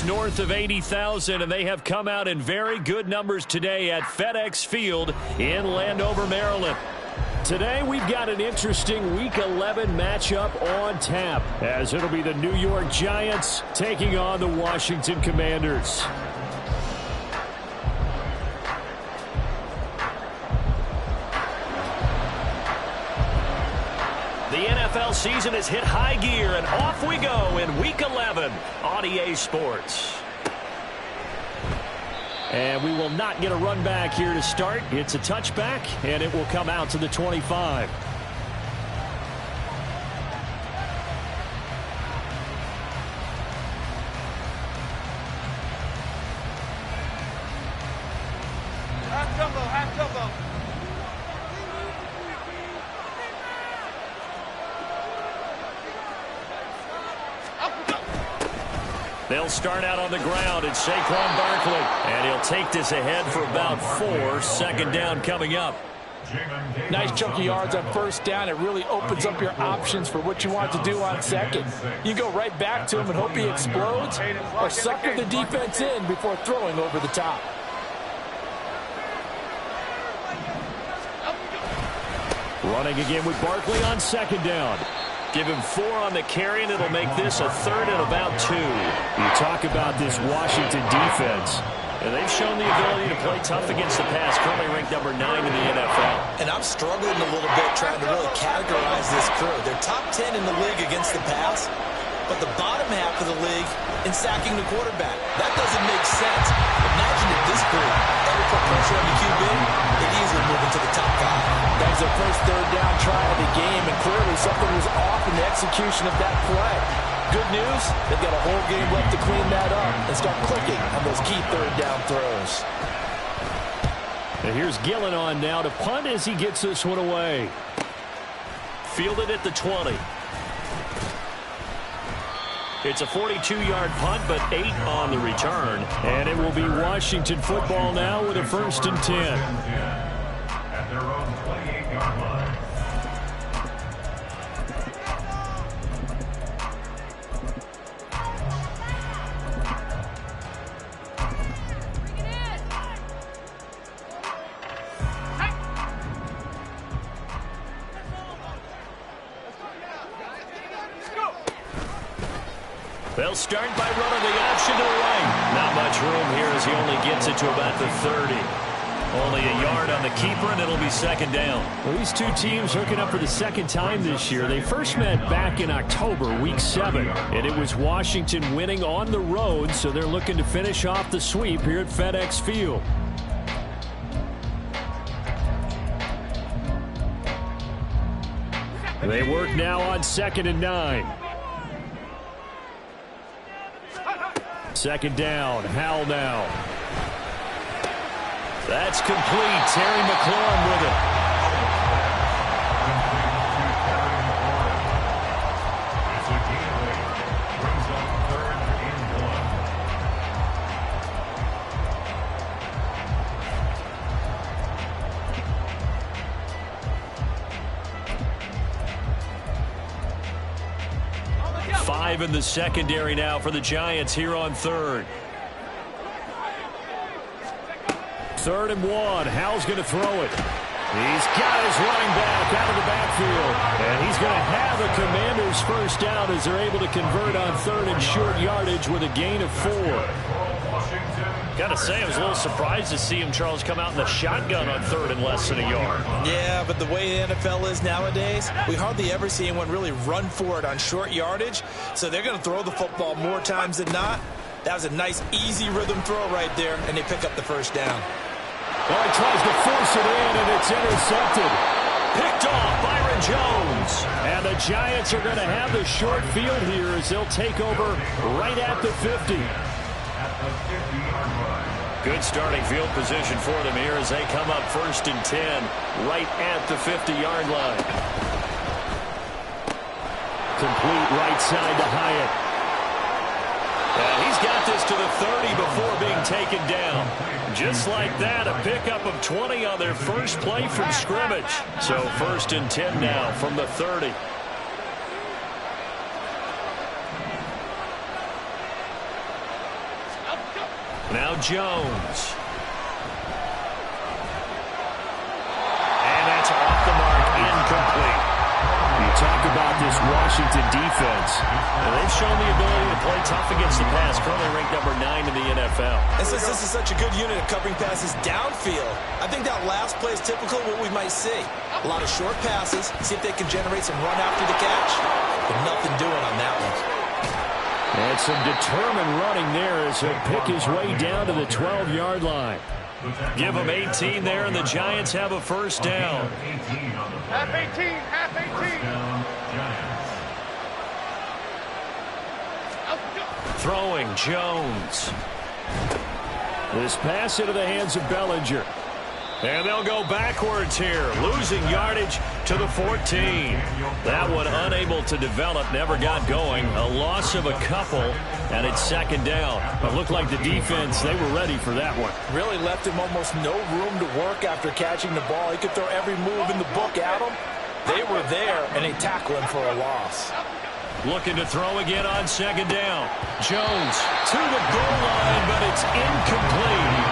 north of 80,000, and they have come out in very good numbers today at FedEx Field in Landover, Maryland. Today, we've got an interesting Week 11 matchup on tap, as it'll be the New York Giants taking on the Washington Commanders. The NFL season has hit high gear, and off we go in Week 11 on EA Sports. And we will not get a run back here to start. It's a touchback, and it will come out to the 25. Half jumbo. They'll start out on the ground. It's Saquon Barkley. And he'll take this ahead for about 4. Second down coming up. Nice chunky yards on first down. It really opens up your options for what you want to do on second. You go right back to him and hope he explodes, or sucker the defense in before throwing over the top. Running again with Barkley on second down. Give him 4 on the carry, and it'll make this a third and about 2. You talk about this Washington defense, and they've shown the ability to play tough against the pass, currently ranked number 9 in the NFL. And I'm struggling a little bit trying to really categorize this crew. They're top 10 in the league against the pass, but the bottom half of the league in sacking the quarterback. That doesn't make sense. Imagine if this crew ever put pressure on the QB, they'd easily move into the top 5. That was their first third down try of the game, and clearly something was off in the execution of that play. Good news, they've got a whole game left to clean that up and start clicking on those key third down throws. And here's Gillen on now to punt as he gets this one away. Fielded at the 20. It's a 42-yard punt, but 8 on the return. And it will be Washington football now with a 1st and 10. At their own 28-yard line. They'll start by running the option to the right. Not much room here as he only gets it to about the 30. Only a yard on the keeper, and it'll be second down. Well, these two teams hooking up for the second time this year. They first met back in October, Week 7, and it was Washington winning on the road, so they're looking to finish off the sweep here at FedEx Field. They work now on 2nd and 9. Second down, Howell now. That's complete. Terry McLaurin with it. Five in the secondary now for the Giants here on 3rd. 3rd and 1. Howell's going to throw it. He's got his running back out of the backfield. And he's going to have the Commanders' first down as they're able to convert on 3rd and short yardage with a gain of 4. Got to say, I was a little surprised to see him, Charles, come out in the shotgun on 3rd and less than a yard. Yeah, but the way the NFL is nowadays, we hardly ever see anyone really run for it on short yardage. So they're going to throw the football more times than not. That was a nice, easy rhythm throw right there, and they pick up the first down. Well, he tries to force it in, and it's intercepted. Picked off, Byron Jones. And the Giants are going to have the short field here as they'll take over right at the 50. Good starting field position for them here as they come up 1st and 10 right at the 50-yard line. Complete right side to Hyatt. And he's got this to the 30 before being taken down. Just like that, a pickup of 20 on their first play from scrimmage. So 1st and 10 now from the 30. Now Jones. And that's off the mark, incomplete. You talk about this Washington defense. And they've shown the ability to play tough against the pass, currently ranked number 9 in the NFL. And since this is such a good unit of covering passes downfield, I think that last play is typical of what we might see. A lot of short passes, see if they can generate some run after the catch. But nothing doing on that one. And some determined running there as he'll pick his way down to the 12-yard line. Give them 18 there, and the Giants have a first down. Half 18, half 18. Throwing Jones. This pass into the hands of Bellinger. And they'll go backwards here, losing yardage to the 14. That one unable to develop, never got going. A loss of a couple, and it's second down. But looked like the defense, they were ready for that one. Really left him almost no room to work after catching the ball. He could throw every move in the book at him. They were there, and they tackle him for a loss. Looking to throw again on second down. Jones to the goal line, but it's incomplete.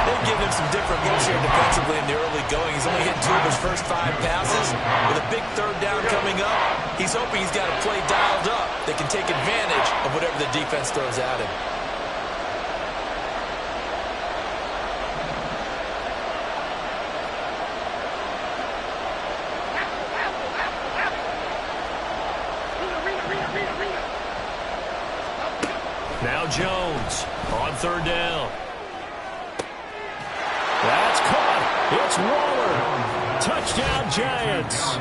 They've given him some different looks here defensively in the early going. He's only hit 2 of his first 5 passes. With a big third down coming up, he's hoping he's got a play dialed up that can take advantage of whatever the defense throws at him. Now Jones on third down. That's caught. It's Waller. Touchdown, Giants.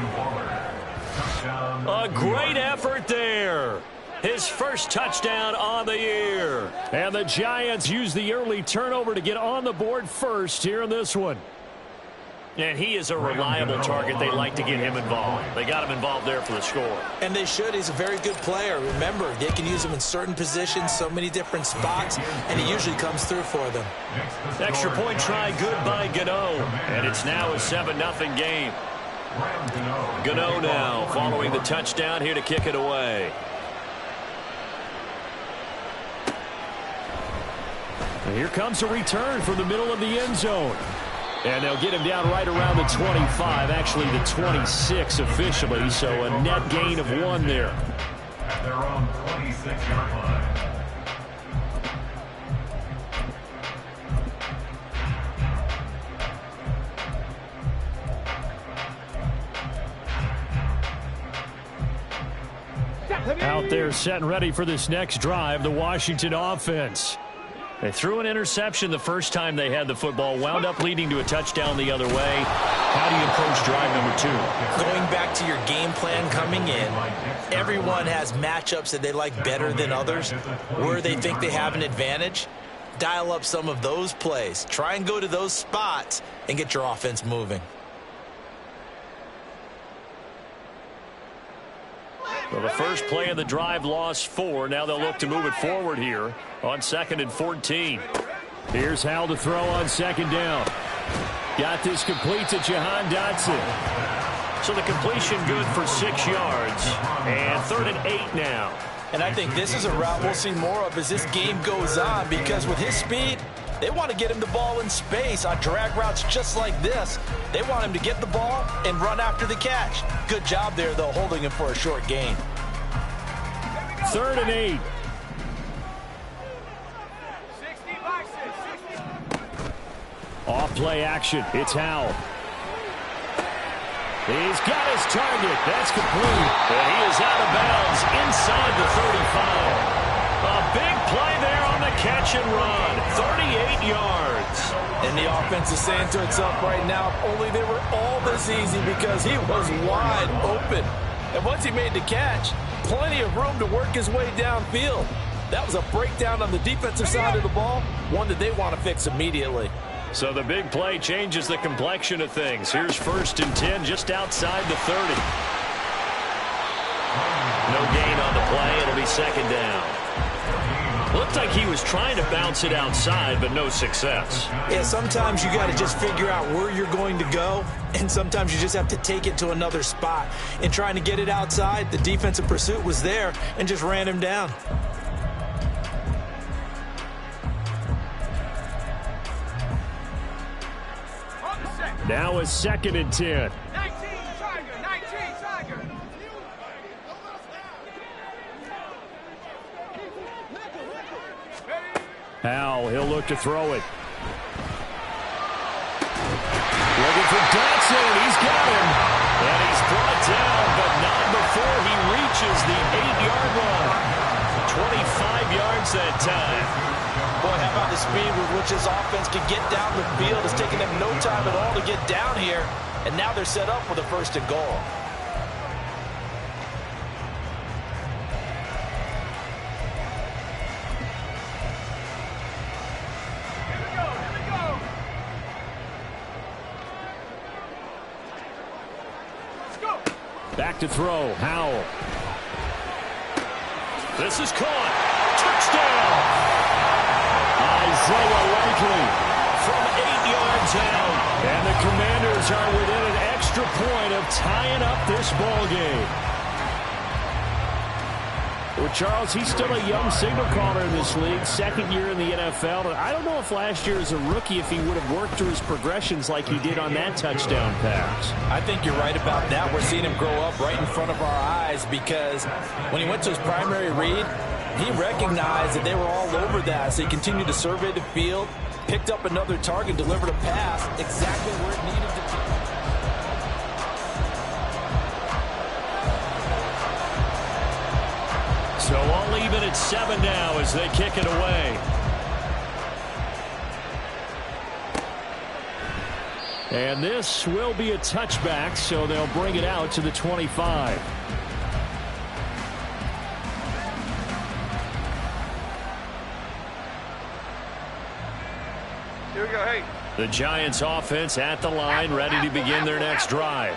A great effort there. His first touchdown on the year. And the Giants use the early turnover to get on the board first here in this one. And he is a reliable target. They like to get him involved. They got him involved there for the score. And they should. He's a very good player. Remember, they can use him in certain positions, so many different spots, and he usually comes through for them. Extra point try good by Gano. And it's now a 7-0 game. Gano now following the touchdown here to kick it away. And here comes a return from the middle of the end zone. And they'll get him down right around the 25, actually the 26 officially, so a net gain of 1 there. At their own 26-yard line. Out there set and ready for this next drive, the Washington offense. They threw an interception the first time they had the football, wound up leading to a touchdown the other way. How do you approach drive number 2? Going back to your game plan coming in, everyone has matchups that they like better than others. Where they think they have an advantage, dial up some of those plays. Try and go to those spots and get your offense moving. Well, the first play of the drive lost 4. Now they'll look to move it forward here on 2nd and 14. Here's Hal to throw on second down. Got this complete to Jahan Dotson. So the completion good for 6 yards. And 3rd and 8 now. And I think this is a route we'll see more of as this game goes on, because with his speed, they want to get him the ball in space on drag routes just like this. They want him to get the ball and run after the catch. Good job there, though, holding him for a short gain. 3rd and 8. 60. Off play action. It's Howell. He's got his target. That's complete. And he is out of bounds inside the 35. A big play there on the catch and run. 38 yards. And the offense is saying to itself right now, if only they were all this easy, because he was wide open. And once he made the catch, plenty of room to work his way downfield. That was a breakdown on the defensive side of the ball, one that they want to fix immediately. So the big play changes the complexion of things. Here's 1st and 10 just outside the 30. No gain on the play. It'll be 2nd down. Looked like he was trying to bounce it outside, but no success. Yeah, sometimes you got to just figure out where you're going to go, and sometimes you just have to take it to another spot. In trying to get it outside, the defensive pursuit was there and just ran him down. Now a 2nd and 10. 19 Tiger. Howell, he'll look to throw it. Looking for Dotson. He's got him. And he's brought down, but not before he reaches the 8-yard line. 25 yards that time. Boy, how about the speed with which this offense can get down the field? It's taking them no time at all to get down here. And now they're set up with a 1st and goal. Back to throw, Howell. This is caught. Touchdown! Isaiah Likely from 8 yards out. And the Commanders are within an extra point of tying up this ball game. Well, Charles, he's still a young signal caller in this league, 2nd year in the NFL. And I don't know if last year as a rookie, if he would have worked through his progressions like he did on that touchdown pass. I think you're right about that. We're seeing him grow up right in front of our eyes because when he went to his primary read, he recognized that they were all over that. So he continued to survey the field, picked up another target, delivered a pass exactly where it needed to be. So all even at 7 now as they kick it away. And this will be a touchback, so they'll bring it out to the 25. Here we go, hey. The Giants offense at the line, ready to begin their next drive.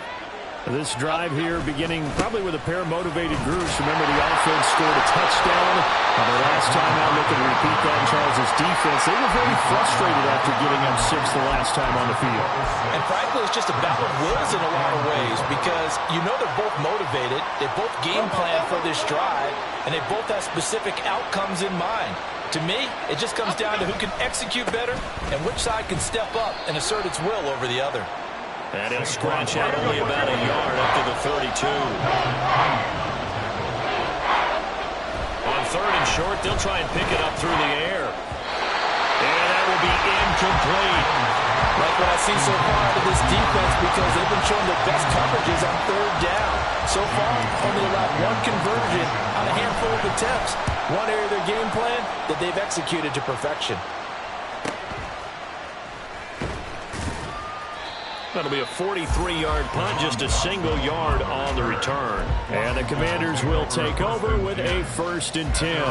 This drive here beginning probably with a pair of motivated groups. Remember, the offense scored a touchdown. The last time out, looking to repeat that in Charles' defense. They were very frustrated after giving up 6 the last time on the field. And frankly, it's just a battle of wills in a lot of ways because you know they're both motivated. They both game plan for this drive, and they both have specific outcomes in mind. To me, it just comes down to who can execute better and which side can step up and assert its will over the other. And he'll scratch out only about a yard up to the 32. On 3rd and short, they'll try and pick it up through the air. And that will be incomplete. Like what I've seen so far out of this defense because they've been showing the best coverages on 3rd down. So far, only allowed 1 conversion on a handful of attempts. One area of their game plan that they've executed to perfection. That'll be a 43-yard punt, just a single yard on the return. And the Commanders will take over with a 1st and 10.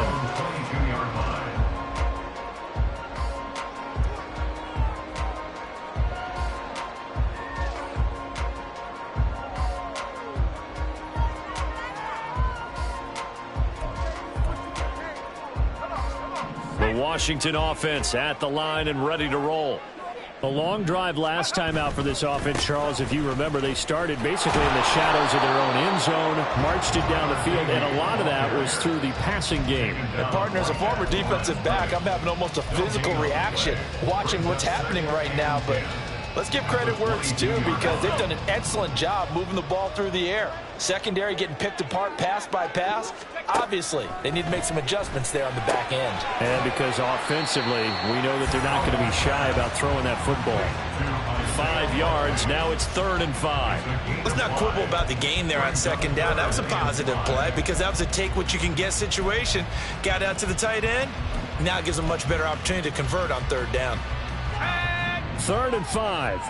The Washington offense at the line and ready to roll. A long drive last time out for this offense, Charles. If you remember, they started basically in the shadows of their own end zone, marched it down the field, and a lot of that was through the passing game. And partner, as a former defensive back, I'm having almost a physical reaction watching what's happening right now. But let's give credit where it's due because they've done an excellent job moving the ball through the air. Secondary getting picked apart pass by pass. Obviously, they need to make some adjustments there on the back end. And because offensively, we know that they're not going to be shy about throwing that football. 5 yards, now it's 3rd and 5. Let's not quibble about the gain there on 2nd down. That was a positive play because that was a take-what-you-can-get situation. Got out to the tight end. Now it gives them a much better opportunity to convert on 3rd down. 3rd and 5.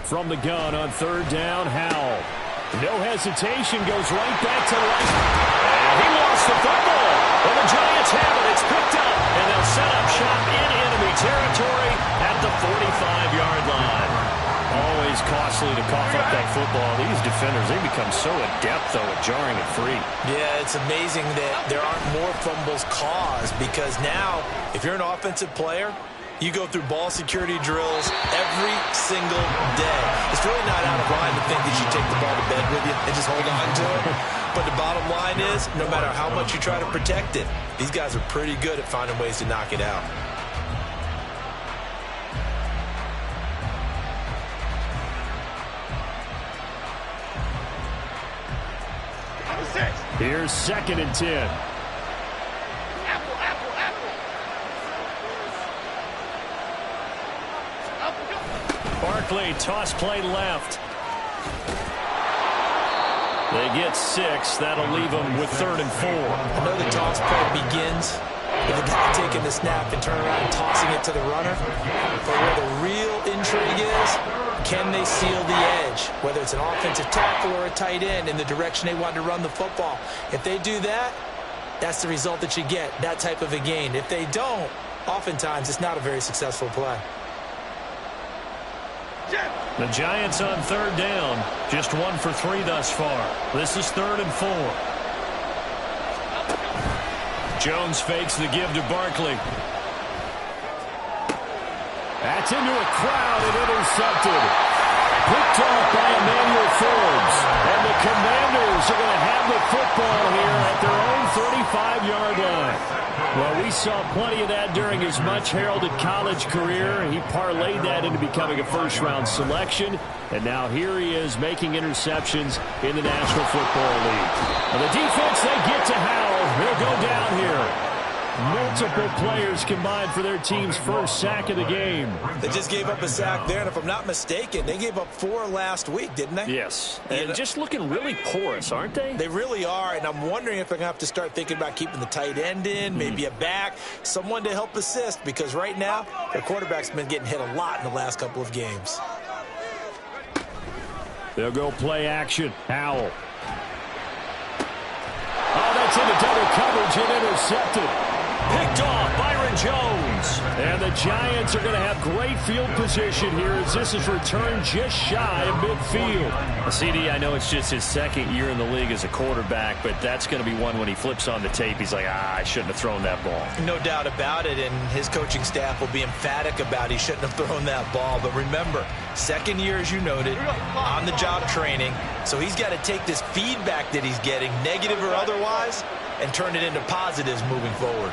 From the gun on 3rd down, Howell. No hesitation, goes right back to right. And he lost the football. And the Giants have it. It's picked up. And they'll set up shop in enemy territory at the 45-yard line. Always costly to cough up that football. These defenders, they become so adept, though, at jarring it free. Yeah, it's amazing that there aren't more fumbles caused because now, if you're an offensive player, you go through ball security drills every single day. It's really not out of line to think that you take the ball to bed with you and just hold on to it. But the bottom line is, no matter how much you try to protect it, these guys are pretty good at finding ways to knock it out. Here's 2nd and 10. Apple, apple, apple. Barkley, toss play left. They get 6. That'll leave them with 3rd and 4. I know the toss play begins with the guy taking the snap and turning around and tossing it to the runner. But where the real intrigue is, can they seal the edge? Whether it's an offensive tackle or a tight end in the direction they want to run the football. If they do that, that's the result that you get, that type of a gain. If they don't, oftentimes it's not a very successful play. The Giants on 3rd down. Just 1 for 3 thus far. This is 3rd and 4. Jones fakes the give to Barkley. That's into a crowd and intercepted. Picked off by Emmanuel Forbes. And the Commanders are going to have the football here at their own 35-yard line. Well, we saw plenty of that during his much-heralded college career. He parlayed that into becoming a first-round selection. And now here he is making interceptions in the National Football League. And the defense, they get to Howell. He'll go down here. Multiple players combined for their team's first sack of the game. They just gave up a sack there, and if I'm not mistaken, they gave up 4 last week, didn't they? Yes, and just looking really porous, aren't they? They really are, and I'm wondering if they're going to have to start thinking about keeping the tight end in, maybe a back, someone to help assist, because right now, their quarterback's been getting hit a lot in the last couple of games. They'll go play action. Howell. Oh, that's into double coverage and intercepted. Picked off Byron Jones. And the Giants are going to have great field position here as this is returned just shy of midfield. CD, I know it's just his 2nd year in the league as a quarterback, but that's going to be one when he flips on the tape. He's like, I shouldn't have thrown that ball. No doubt about it, and his coaching staff will be emphatic about he shouldn't have thrown that ball. But remember, 2nd year, as you noted, on-the-job training. So he's got to take this feedback that he's getting, negative or otherwise, and turn it into positives moving forward.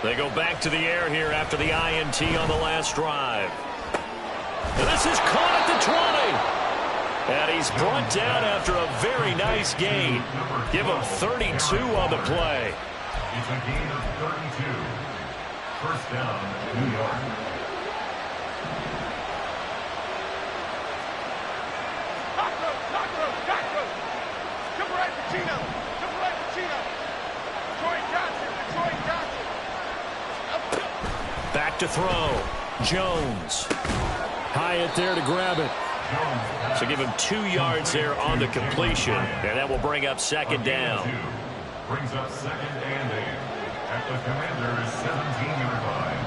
They go back to the air here after the INT on the last drive. And this is caught at the 20. And he's brought down after a very nice gain. Give him 32 on the play. It's a gain of 32. First down, New York. Back to throw. Jones. Hyatt there to grab it. So give him 2 yards there on the completion. And that will bring up 2nd down. Brings up 2nd and 8 at the Commanders' 17-yard line.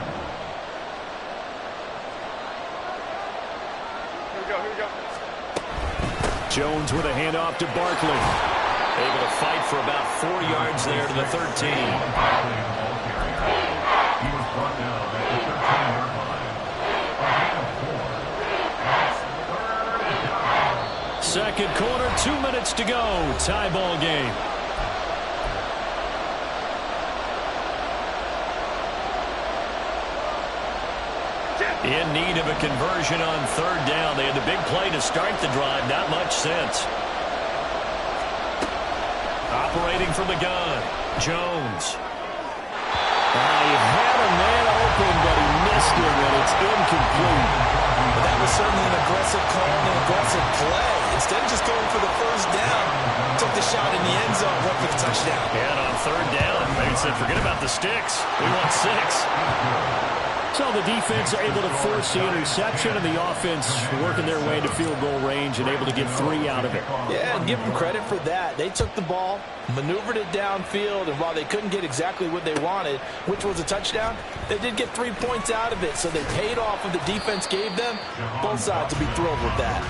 Here we go. Jones with a handoff to Barkley. Able to fight for about 4 yards there to the 13. He was brought down at the 13-yard line. A gain of 4. That's 3rd down. 2nd quarter, 2 minutes to go. Tie ball game. In need of a conversion on 3rd down. They had the big play to start the drive. Not much sense. Operating from the gun. Jones. He had a man open, but he missed him, and it's incomplete. But that was certainly an aggressive call and an aggressive play. Instead of just going for the 1st down, took the shot in the end zone, went for the touchdown. And on 3rd down, they said, forget about the sticks. We want 6. So the defense able to force the interception, and the offense working their way to field goal range and able to get 3 out of it. Yeah, and give them credit for that. They took the ball, maneuvered it downfield, and while they couldn't get exactly what they wanted, which was a touchdown, they did get 3 points out of it, so they paid off what the defense gave them. Both sides will be thrilled with that.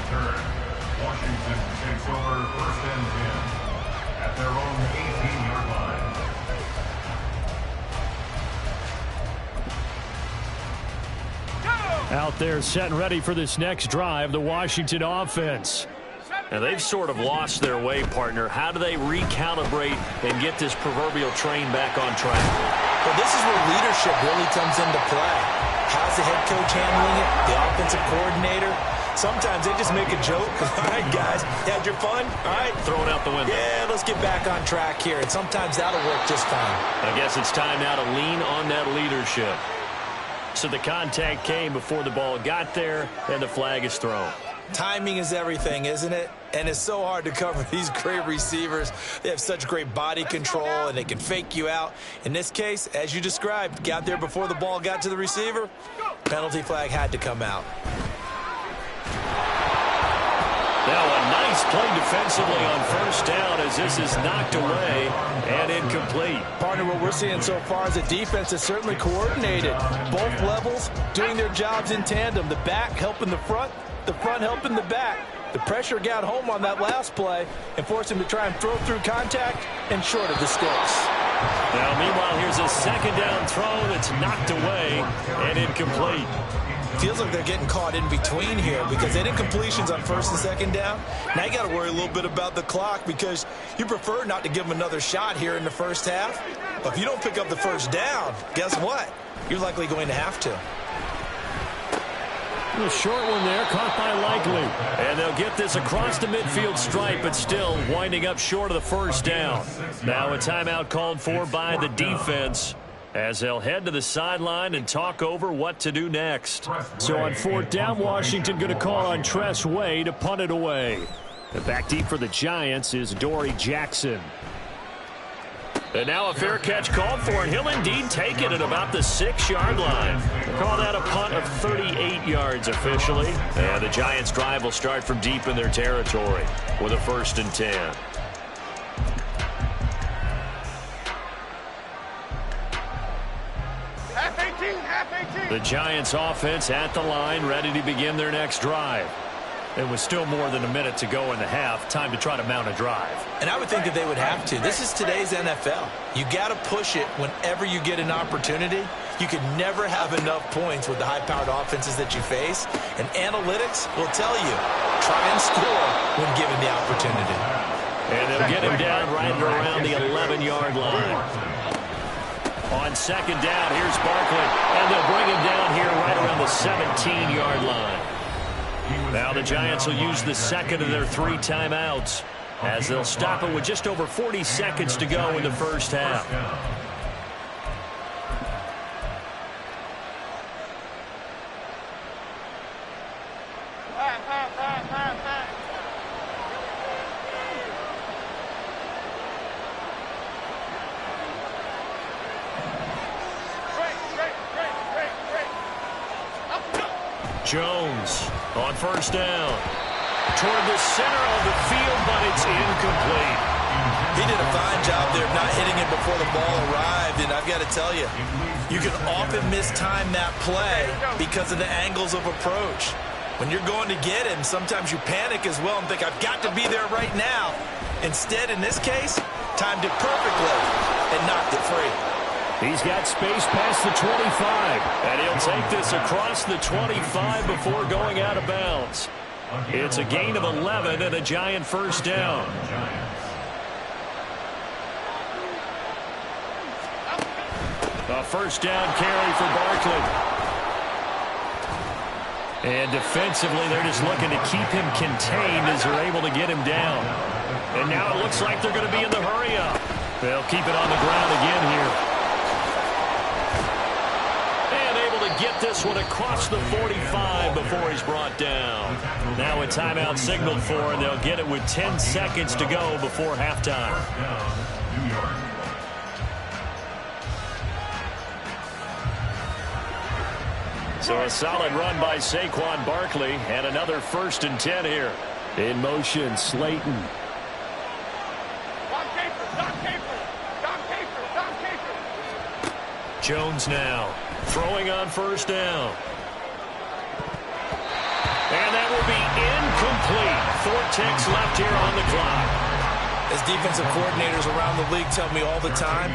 Washington takes over 1st and 10 at their own 18-yard line. Out there set and ready for this next drive, the Washington offense. And they've sort of lost their way, partner. How do they recalibrate and get this proverbial train back on track? Well, this is where leadership really comes into play. How's the head coach handling it? The offensive coordinator? Sometimes they just make a joke. All right, guys, you had your fun? All right. Throw it out the window. Yeah, let's get back on track here. And sometimes that'll work just fine. I guess it's time now to lean on that leadership. So the contact came before the ball got there, and the flag is thrown. Timing is everything, isn't it? And it's so hard to cover these great receivers. They have such great body control, and they can fake you out. In this case, as you described, got there before the ball got to the receiver. Penalty flag had to come out. Now a nice play defensively on first down as this is knocked away and incomplete. Partner, what we're seeing so far is the defense is certainly coordinated. Both levels doing their jobs in tandem. The back helping the front helping the back. The pressure got home on that last play and forced him to try and throw through contact and short of the sticks. Now, meanwhile, here's a second down throw that's knocked away and incomplete. Feels like they're getting caught in between here because they did completions on first and second down. Now you got to worry a little bit about the clock because you prefer not to give them another shot here in the first half. But if you don't pick up the first down, guess what? You're likely going to have to. A short one there, caught by Likely. And they'll get this across the midfield stripe, but still winding up short of the first down. Now a timeout called for by the defense, as they'll head to the sideline and talk over what to do next. So on fourth down, Washington going to call on Tress Way to punt it away. The back deep for the Giants is Dory Jackson. And now a fair catch called for, and he'll indeed take it at about the 6-yard line. We'll call that a punt of 38 yards officially. And the Giants' drive will start from deep in their territory with a 1st and 10. Half 18. The Giants offense at the line, ready to begin their next drive. It was still more than a minute to go in the half. Time to try to mount a drive. And I would think that they would have to. This is today's NFL. You got to push it whenever you get an opportunity. You can never have enough points with the high-powered offenses that you face. And analytics will tell you, try and score when given the opportunity. And they'll get him down right around the 11-yard line. On second down, here's Barkley. And they'll bring him down here right around the 17-yard line. Now the Giants will use the second of their 3 timeouts as they'll stop it with just over 40 seconds to go in the first half. Jones on first down. Toward the center of the field, but it's incomplete. He did a fine job there of not hitting it before the ball arrived, and I've got to tell you, you can often mistime that play because of the angles of approach. When you're going to get him, sometimes you panic as well and think, I've got to be there right now. Instead, in this case, timed it perfectly and knocked it free. He's got space past the 25, and he'll take this across the 25 before going out of bounds. It's a gain of 11 and a Giant first down. A first down carry for Barkley. And defensively, they're just looking to keep him contained as they're able to get him down. And now it looks like they're going to be in the hurry-up. They'll keep it on the ground again here. Get this one across the 45 before he's brought down. Now a timeout signaled for, and they'll get it with 10 seconds to go before halftime. So a solid run by Saquon Barkley, and another 1st and 10 here. In motion, Slayton. Jones now. Throwing on first down. And that will be incomplete. 4 ticks left here on the clock. As defensive coordinators around the league tell me all the time,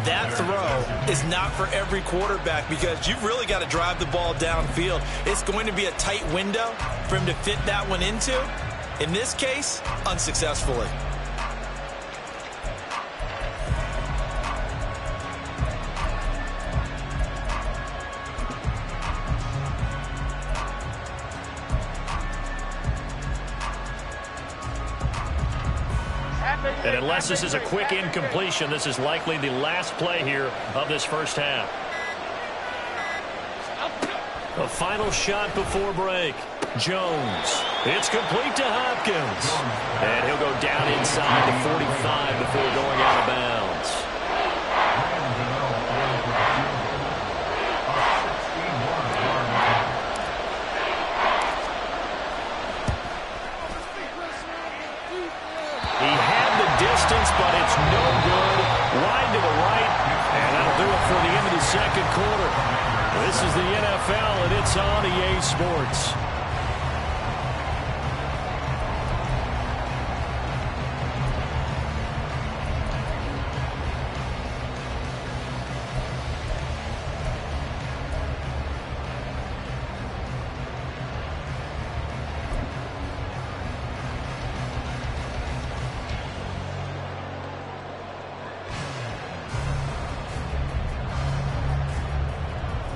that throw is not for every quarterback because you've really got to drive the ball downfield. It's going to be a tight window for him to fit that one into. In this case, unsuccessfully. And unless this is a quick incompletion, this is likely the last play here of this first half. A final shot before break. Jones. It's complete to Hopkins. And he'll go down inside the 45 before going out of bounds. He had the distance, but it's no good. Wide to the right, and that'll do it for the end of the second quarter. This is the NFL, and it's on EA Sports.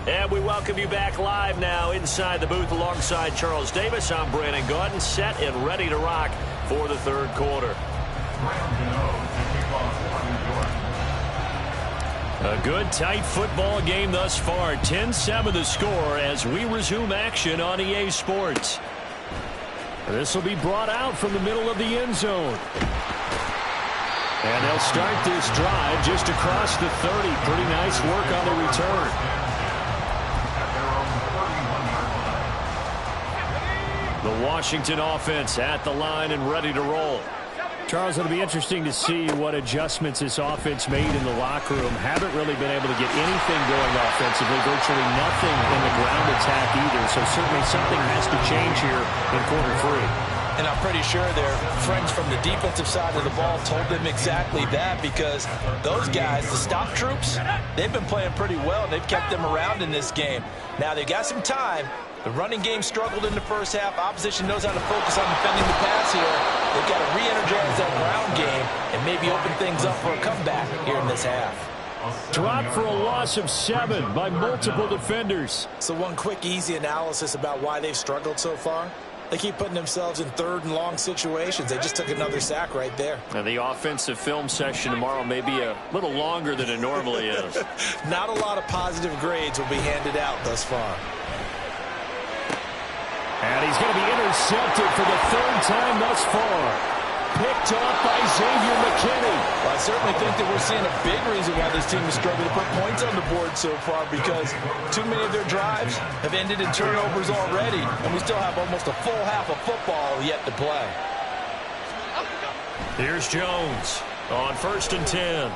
And we welcome you back live now inside the booth alongside Charles Davis. I'm Brandon Gaudin, set and ready to rock for the third quarter. A good, tight football game thus far. 10-7 the score as we resume action on EA Sports. This will be brought out from the middle of the end zone. And they'll start this drive just across the 30. Pretty nice work on the return. The Washington offense at the line and ready to roll. Charles, it'll be interesting to see what adjustments this offense made in the locker room. Haven't really been able to get anything going offensively, virtually nothing in the ground attack either. So certainly something has to change here in quarter three. And I'm pretty sure their friends from the defensive side of the ball told them exactly that, because those guys, the stop troops, they've been playing pretty well. They've kept them around in this game. Now they've got some time. The running game struggled in the first half. Opposition knows how to focus on defending the pass here. They've got to re-energize that ground game and maybe open things up for a comeback here in this half. Drop for a loss of 7 by multiple defenders. So one quick, easy analysis about why they've struggled so far. They keep putting themselves in third and long situations. They just took another sack right there. And the offensive film session tomorrow may be a little longer than it normally is. Not a lot of positive grades will be handed out thus far. And he's going to be intercepted for the third time thus far. Picked off by Xavier McKinney. Well, I certainly think that we're seeing a big reason why this team is struggling to put points on the board so far, because too many of their drives have ended in turnovers already, and we still have almost a full half of football yet to play. Here's Jones on 1st and 10.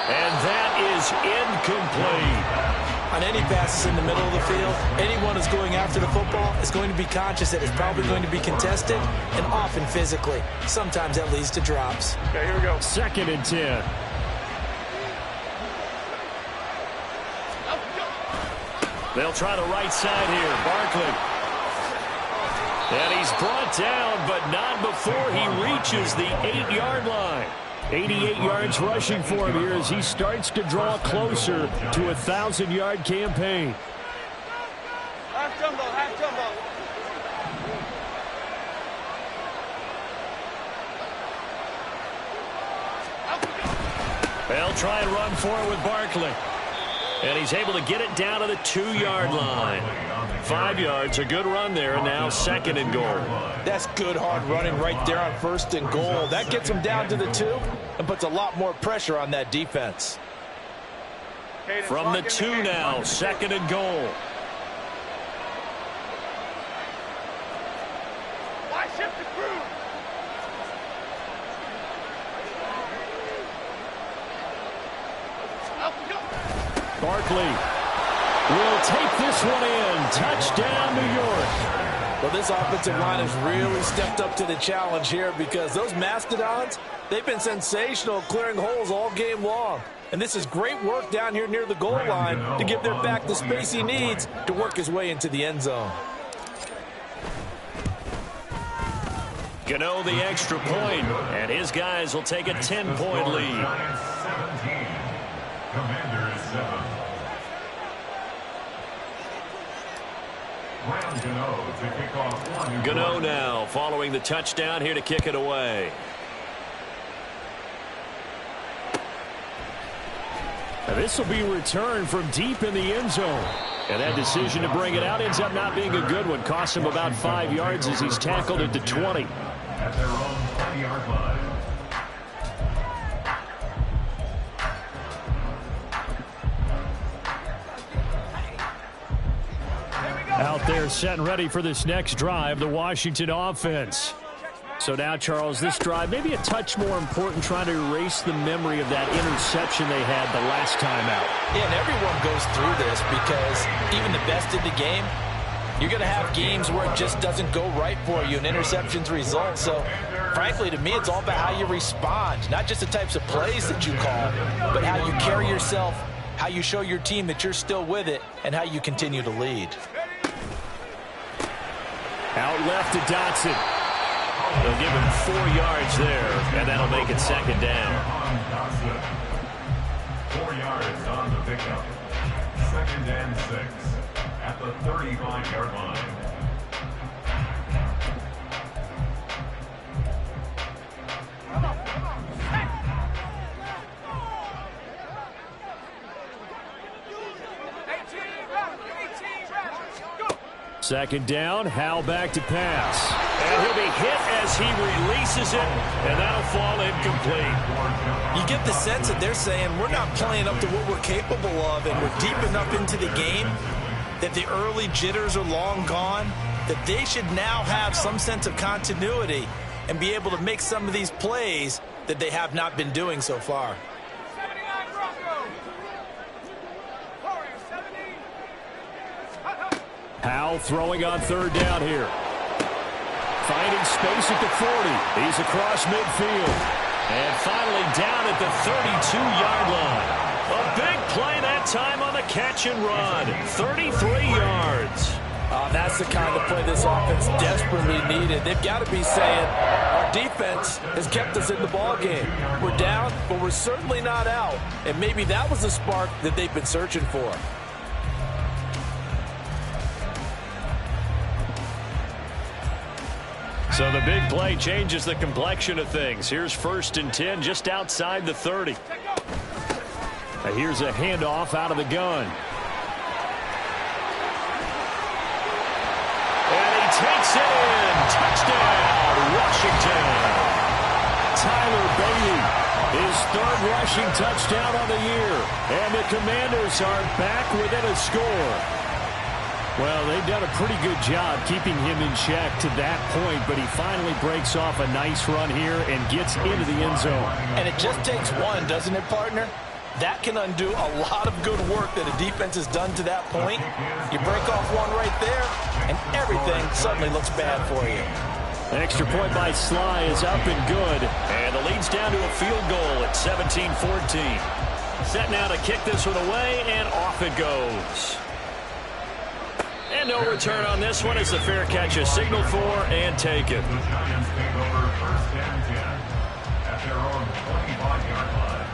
And that is incomplete. On any passes in the middle of the field, anyone who's going after the football is going to be conscious that it's probably going to be contested, and often physically. Sometimes that leads to drops. Okay, here we go. 2nd and 10. They'll try the right side here. Barkley. And he's brought down, but not before he reaches the 8-yard line. 88 yards rushing for him here as he starts to draw closer to a 1,000-yard campaign. Half jumbo, half jumbo. They'll try and run for it with Barkley. And he's able to get it down to the 2-yard line. 5 yards, a good run there, and now 2nd and goal. That's good hard running right there on 1st and goal. That gets him down to the 2 and puts a lot more pressure on that defense. From the 2 now, 2nd and goal. Why shift the crew? Barkley will take this one in. Touchdown, New York. Well, this offensive line has really stepped up to the challenge here, because those Mastodons, they've been sensational clearing holes all game long. And this is great work down here near the goal line to give their back the space he needs to work his way into the end zone. Gano the extra point, and his guys will take a 10-point lead. Commanders 7. Gano now following the touchdown here to kick it away. This will be returned from deep in the end zone. And that decision to bring it out ends up not being a good one. Costs him about 5 yards as he's tackled at the 20. At their own 20-yard line. Out there set and ready for this next drive, the Washington offense. So now, Charles, this drive maybe a touch more important, trying to erase the memory of that interception they had the last time out. Yeah, and everyone goes through this because even the best in the game, you're going to have games where it just doesn't go right for you and interceptions result. So, frankly, to me, it's all about how you respond, not just the types of plays that you call, but how you carry yourself, how you show your team that you're still with it, and how you continue to lead. Out left to Dotson. They'll give him 4 yards there, and that'll make it second down. 4 yards on the pickup. 2nd and 6 at the 35-yard line. Second down, Howell back to pass. And he'll be hit as he releases it, and that'll fall incomplete. You get the sense that they're saying we're not playing up to what we're capable of, and we're deep enough into the game that the early jitters are long gone, that they should now have some sense of continuity and be able to make some of these plays that they have not been doing so far. Howell throwing on third down here. Finding space at the 40. He's across midfield. And finally down at the 32-yard line. A big play that time on the catch and run. 33 yards. That's the kind of play this offense desperately needed. They've got to be saying, our defense has kept us in the ballgame. We're down, but we're certainly not out. And maybe that was the spark that they've been searching for. So the big play changes the complexion of things. Here's 1st and 10 just outside the 30. And here's a handoff out of the gun. And he takes it in. Touchdown, Washington. Tyler Bailey, his 3rd rushing touchdown on the year. And the Commanders are back within a score. Well, they've done a pretty good job keeping him in check to that point, but he finally breaks off a nice run here and gets into the end zone. And it just takes one, doesn't it, partner? That can undo a lot of good work that a defense has done to that point. You break off one right there, and everything suddenly looks bad for you. Extra point by Sly is up and good, and the lead's down to a field goal at 17-14. Set now to kick this one away, and off it goes. And no return on this one as the fair catch is signaled for and taken. The Giants take over 1st and 10 at their own 25-yard line.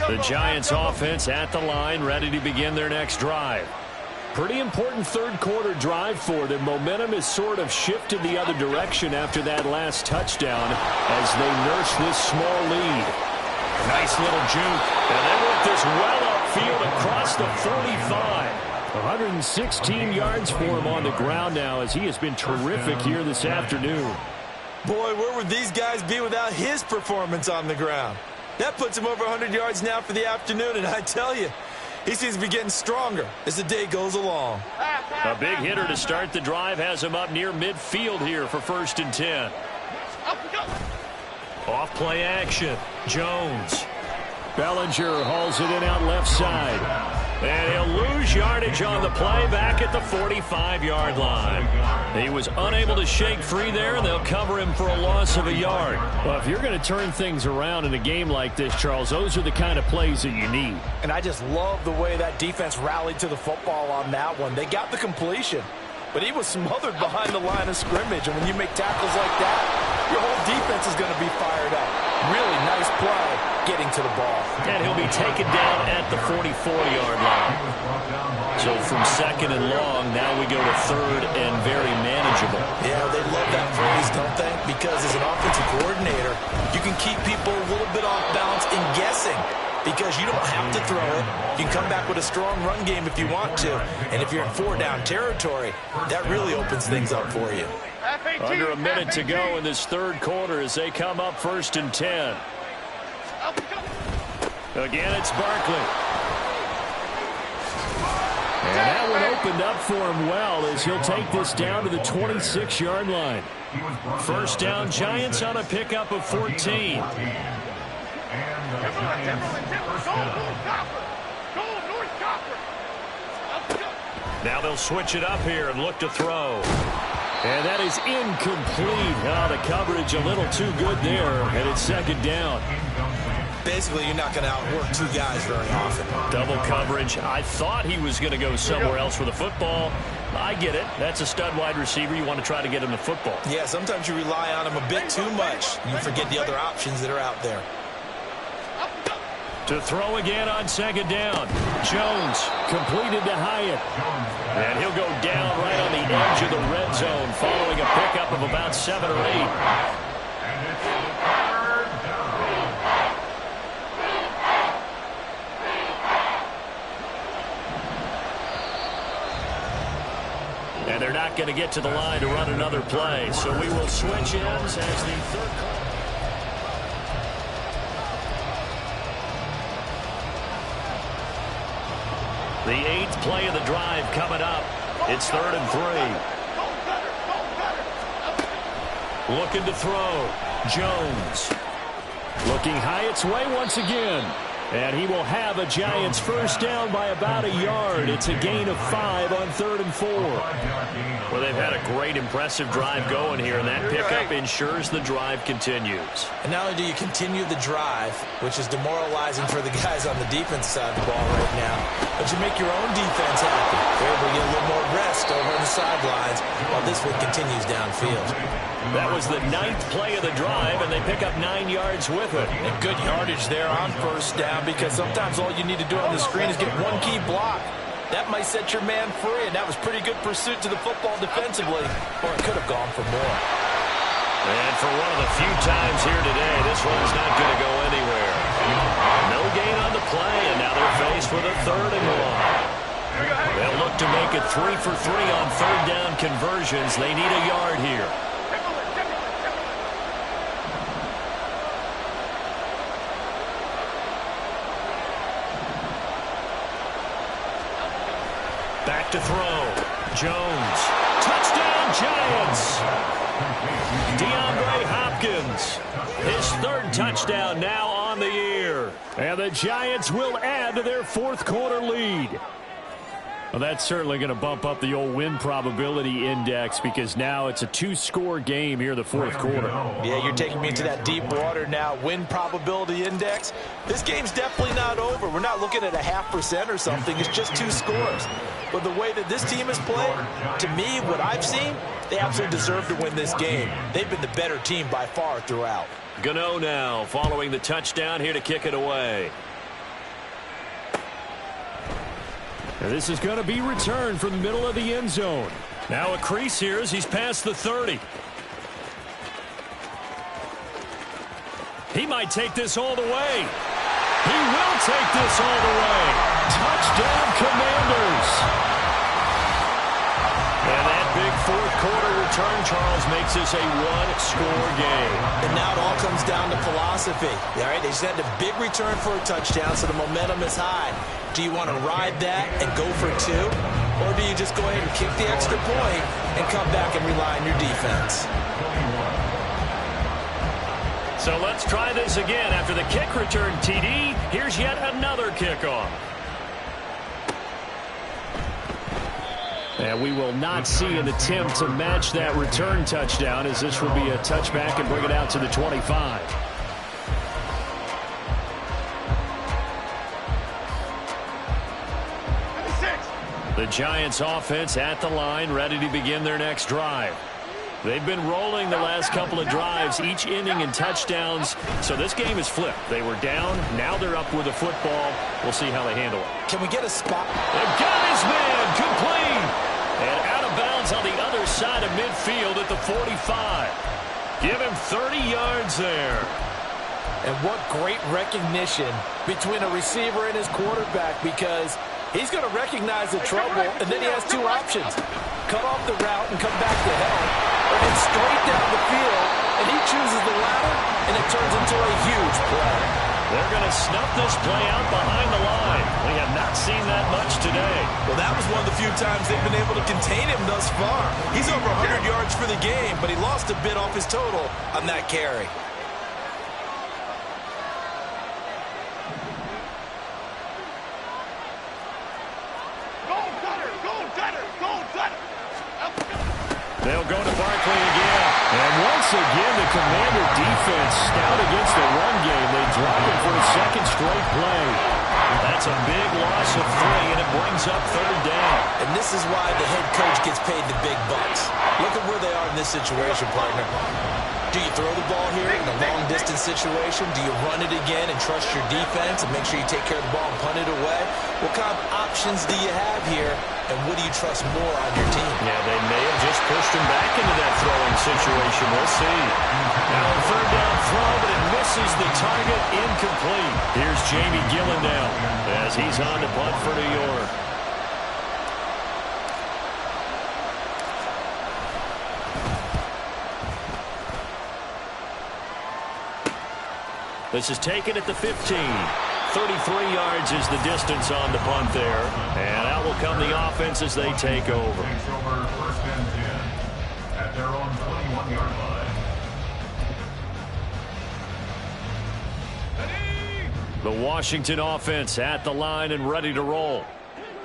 The Giants offense at the line, ready to begin their next drive. Pretty important 3rd quarter drive for them. Momentum has sort of shifted the other direction after that last touchdown as they nurse this small lead. Nice little juke. And they work this well upfield across the 45. 116 yards for him on the ground now as he has been terrific here this afternoon. Boy, where would these guys be without his performance on the ground? That puts him over 100 yards now for the afternoon, and I tell you, he seems to be getting stronger as the day goes along. A big hitter to start the drive has him up near midfield here for 1st and 10. Off play action. Jones. Bellinger hauls it in out left side. And he'll lose yardage on the play back at the 45-yard line. He was unable to shake free there, and they'll cover him for a loss of a yard. Well, if you're going to turn things around in a game like this, Charles, those are the kind of plays that you need. And I just love the way that defense rallied to the football on that one. They got the completion, but he was smothered behind the line of scrimmage. And when you make tackles like that, your whole defense is going to be fired up. Really nice play getting to the ball. And he'll be taken down at the 44-yard line. So from 2nd and long, now we go to 3rd and very manageable. Yeah, they love that phrase, don't they? Because as an offensive coordinator, you can keep people a little bit off balance and guessing because you don't have to throw it. You can come back with a strong run game if you want to. And if you're in 4-down territory, that really opens things up for you. Under a minute to go in this third quarter as they come up 1st and 10. Again, it's Barkley. And that one opened up for him well as he'll take this down to the 26-yard line. First down, Giants on a pickup of 14. Now they'll switch it up here and look to throw. And that is incomplete. Oh, the coverage a little too good there, and it's 2nd down. Basically, you're not going to outwork 2 guys very often. Double coverage. I thought he was going to go somewhere else for the football. I get it. That's a stud wide receiver. You want to try to get him the football. Yeah, sometimes you rely on him a bit too much. You forget the other options that are out there. To throw again on 2nd down. Jones completed to Hyatt. And he'll go down right on the edge of the red zone following a pickup of about 7 or 8. And they're not going to get to the line to run another play. So we will switch ends as the third quarter. The 8th play of the drive coming up. It's 3rd and 3. Looking to throw. Jones. Looking Hyatt's way once again. And he will have a Giants first down by about a yard. It's a gain of 5 on 3rd and 4. Well, they've had a great, impressive drive going here, and that pickup ensures the drive continues. And not only do you continue the drive, which is demoralizing for the guys on the defense side of the ball right now, but you make your own defense happy. They're able to get a little more rest over on the sidelines while this one continues downfield. That was the 9th play of the drive, and they pick up 9 yards with it. And good yardage there on first down, because sometimes all you need to do on the screen is get one key block. That might set your man free, and that was pretty good pursuit to the football defensively, or it could have gone for more. And for one of the few times here today, this one's not going to go anywhere. No gain on the play, and now they're faced with a 3rd and 1. They'll look to make it 3 for 3 on 3rd down conversions. They need a yard here. Back to throw. Jones. Touchdown, Giants. DeAndre Hopkins. His 3rd touchdown now on the year. And the Giants will add to their 4th quarter lead. Well, that's certainly going to bump up the old win probability index because now it's a 2-score game here in the 4th quarter. Yeah, you're taking me into that deep water now. Win probability index. This game's definitely not over. We're not looking at a 0.5% or something. It's just 2 scores. But the way that this team has played, to me, what I've seen, they absolutely deserve to win this game. They've been the better team by far throughout. Gano now following the touchdown here to kick it away. And this is going to be returned from the middle of the end zone. Now a crease here as he's past the 30. He might take this all the way. He will take this all the way. Touchdown, Commanders. And that big 4th quarter return, Charles, makes this a 1-score game. And now it all comes down to philosophy. All right, they just had a big return for a touchdown, so the momentum is high. Do you want to ride that and go for 2? Or do you just go ahead and kick the extra point and come back and rely on your defense? So let's try this again. After the kick return, TD, here's yet another kickoff. And we will not see an attempt to match that return touchdown, as this will be a touchback and bring it out to the 25. The Giants offense at the line, ready to begin their next drive. They've been rolling the last couple of drives, each inning in touchdowns. So this game is flipped. They were down. Now they're up with the football. We'll see how they handle it. Can we get a spot? They've got his man complete. And out of bounds on the other side of midfield at the 45. Give him 30 yards there. And what great recognition between a receiver and his quarterback, because he's going to recognize the trouble, and then he has two options. Cut off the route and come back to help, or head straight down the field, and he chooses the latter, and it turns into a huge play. They're going to snuff this play out behind the line. We have not seen that much today. Well, that was one of the few times they've been able to contain him thus far. He's over 100 yards for the game, but he lost a bit off his total on that carry. They'll go to Barkley again. And once again, the Commander defense stout against the run game. They drop him for a second straight play. That's a big loss of 3, and it brings up 3rd down. And this is why the head coach gets paid the big bucks. Look at where they are in this situation, partner. Do you throw the ball here in a long-distance situation? Do you run it again and trust your defense and make sure you take care of the ball and punt it away? What kind of options do you have here, and what do you trust more on your team? Yeah, they may have just pushed him back into that throwing situation. We'll see. Now a 3rd down throw, but it misses the target, incomplete. Here's Jamie Gillen now as he's on to punt for New York. This is taken at the 15. 33 yards is the distance on the punt there. And out will come the offense as they take over. Takes over 1st and 10 at their own 21-yard line. The Washington offense at the line and ready to roll.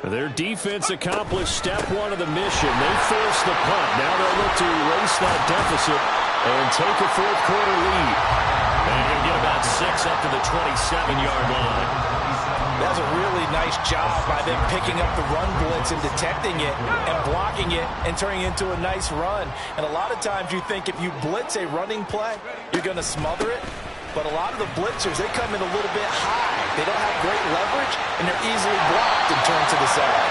Their defense accomplished step 1 of the mission. They forced the punt. Now they'll look to erase that deficit and take a 4th quarter lead. And he'll get about 6 up to the 27-yard line. That's a really nice job by them picking up the run blitz and detecting it and blocking it and turning it into a nice run. And a lot of times you think if you blitz a running play, you're going to smother it. But a lot of the blitzers, they come in a little bit high. They don't have great leverage, and they're easily blocked and turned to the side.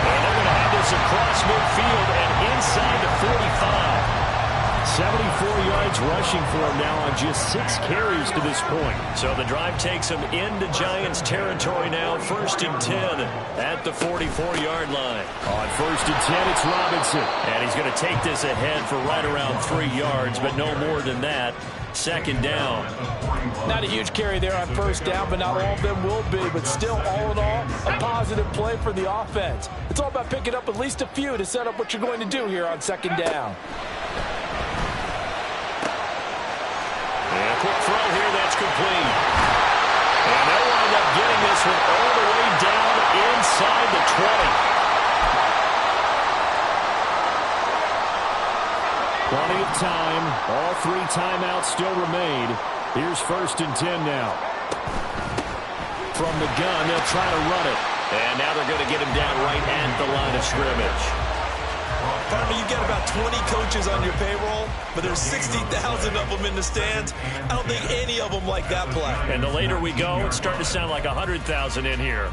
And they're going to have this across midfield and inside the 45. 74 yards rushing for him now on just 6 carries to this point. So the drive takes him into Giants territory now. 1st and 10 at the 44-yard line. On 1st and 10, it's Robinson. And he's going to take this ahead for right around 3 yards, but no more than that. 2nd down. Not a huge carry there on 1st down, but not all of them will be. But still, all in all, a positive play for the offense. It's all about picking up at least a few to set up what you're going to do here on 2nd down. And a quick throw here, that's complete. And they'll wind up getting this one all the way down inside the 20. Plenty of time. All 3 timeouts still remain. Here's 1st and 10 now. From the gun, they'll try to run it. And now they're going to get him down right at the line of scrimmage. Partner, you've got about 20 coaches on your payroll, but there's 60,000 of them in the stands. I don't think any of them like that play. And the later we go, it's starting to sound like 100,000 in here.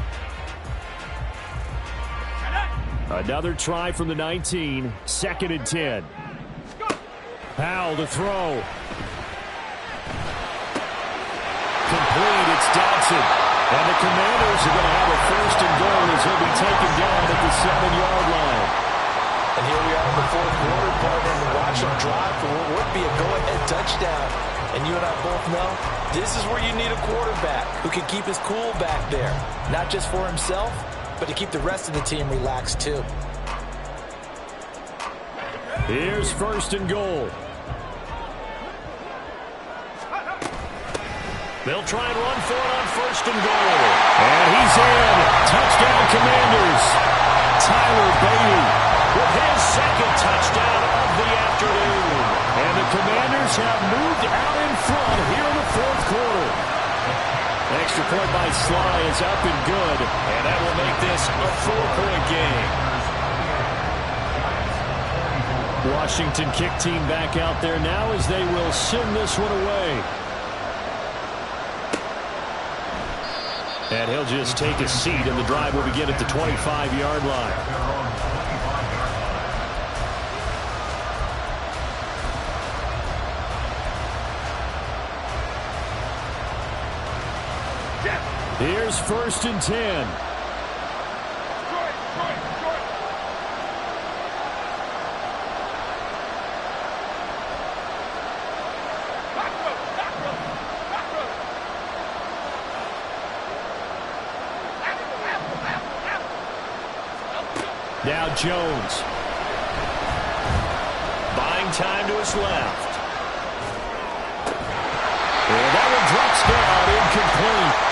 Another try from the 19. 2nd and 10. Powell to throw. Complete. It's Dodson. And the Commanders are going to have a 1st and goal as he'll be taken down at the 7-yard line. And here we are in the 4th quarter, partner, and watch them drive for what would be a go-ahead touchdown. And you and I both know this is where you need a quarterback who can keep his cool back there. Not just for himself, but to keep the rest of the team relaxed too. Here's 1st and goal. They'll try and run for it on 1st and goal. And he's in. Touchdown, Commanders. Tyler Bailey with his 2nd touchdown of the afternoon. And the Commanders have moved out in front here in the 4th quarter. Extra point by Sly is up and good. And that will make this a 4-point game. Washington kick team back out there now as they will send this one away. And he'll just take a seat, and the drive will begin at the 25-yard line. Here's 1st and 10. Now Jones. Buying time to his left. And that one drops down, incomplete.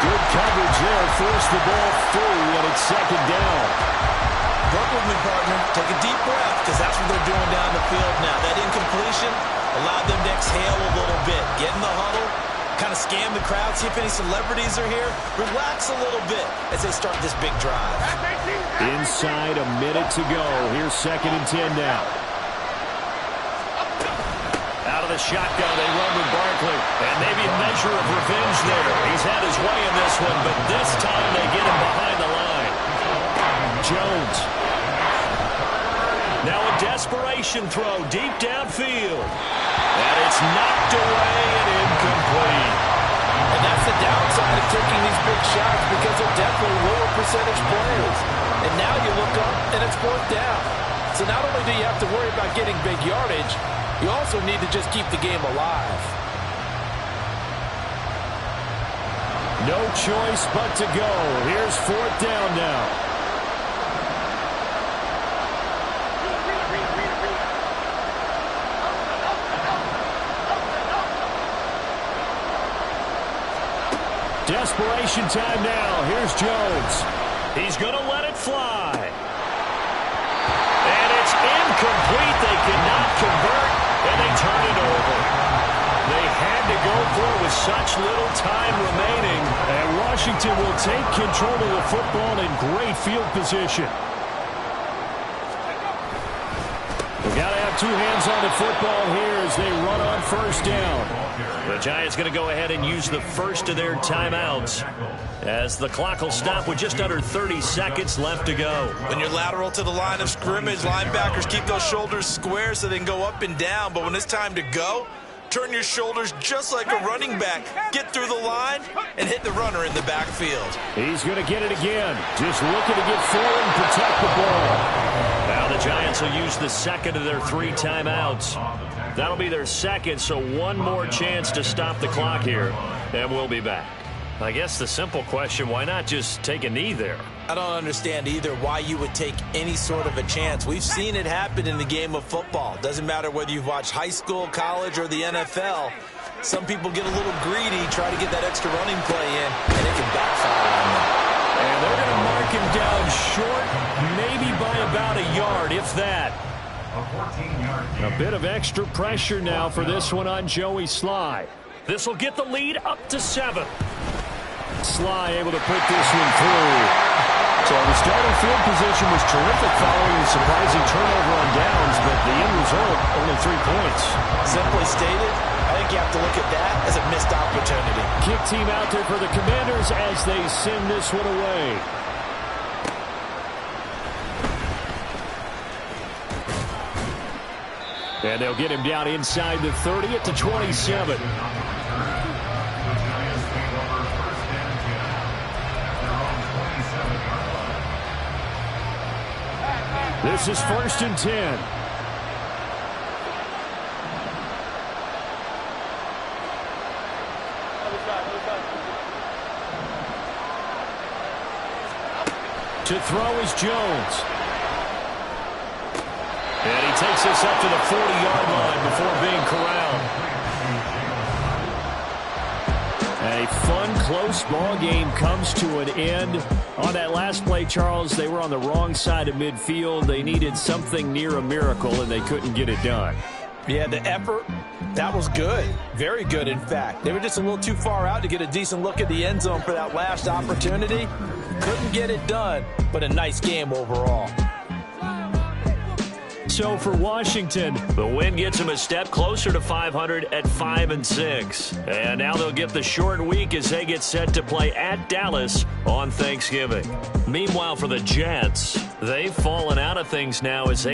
Good coverage there, forced the ball through, and it's 2nd down. Work with me, partner. Take a deep breath, because that's what they're doing down the field now. That incompletion allowed them to exhale a little bit. Get in the huddle, kind of scan the crowd, see if any celebrities are here. Relax a little bit as they start this big drive. Inside a minute to go. Here's 2nd and 10 now. Out of the shotgun, they run with Barkley. And maybe a measure of revenge there. He's had his way in this one, but this time they get him behind the line. Jones. Now a desperation throw deep downfield. And it's knocked away and incomplete. And that's the downside of taking these big shots, because they're definitely lower percentage plays. And now you look up and it's 4th down. So not only do you have to worry about getting big yardage, you also need to just keep the game alive. No choice but to go. Here's 4th down now. Desperation time now. Here's Jones. He's going to let it fly. And it's incomplete. They cannot convert, and they turn it over. They had to go for it with such little time remaining. And Washington will take control of the football in great field position. We've got to have 2 hands on the football here as they run on 1st down. The Giants going to go ahead and use the first of their timeouts as the clock will stop with just under 30 seconds left to go. When you're lateral to the line of scrimmage, linebackers keep those shoulders square so they can go up and down. But when it's time to go, turn your shoulders just like a running back. Get through the line and hit the runner in the backfield. He's going to get it again. Just looking to get forward and protect the ball. Now the Giants will use the 2nd of their 3 timeouts. That'll be their 2nd, so 1 more chance to stop the clock here, and we'll be back. I guess the simple question, why not just take a knee there? I don't understand either why you would take any sort of a chance. We've seen it happen in the game of football. Doesn't matter whether you've watched high school, college, or the NFL. Some people get a little greedy, try to get that extra running play in, and it can backfire on them. And they're going to mark him down short, maybe by about a yard, if that. A bit of extra pressure now for this one on Joey Sly. This will get the lead up to 7. Sly able to put this one through. So the starting field position was terrific following the surprising turnover on downs, but the end result, only 3 points. Simply stated, I think you have to look at that as a missed opportunity. Kick team out there for the Commanders as they send this one away. And they'll get him down inside the 30 at the 27. This is 1st and 10. To throw is Jones. And he takes this up to the 40-yard line before being corralled. A fun, close ball game comes to an end. On that last play, Charles, they were on the wrong side of midfield. They needed something near a miracle, and they couldn't get it done. Yeah, the effort, that was good. Very good, in fact. They were just a little too far out to get a decent look at the end zone for that last opportunity. Couldn't get it done, but a nice game overall. So for Washington, the win gets them a step closer to 500 at 5-6. And now they'll get the short week as they get set to play at Dallas on Thanksgiving. Meanwhile, for the Jets, they've fallen out of things now as they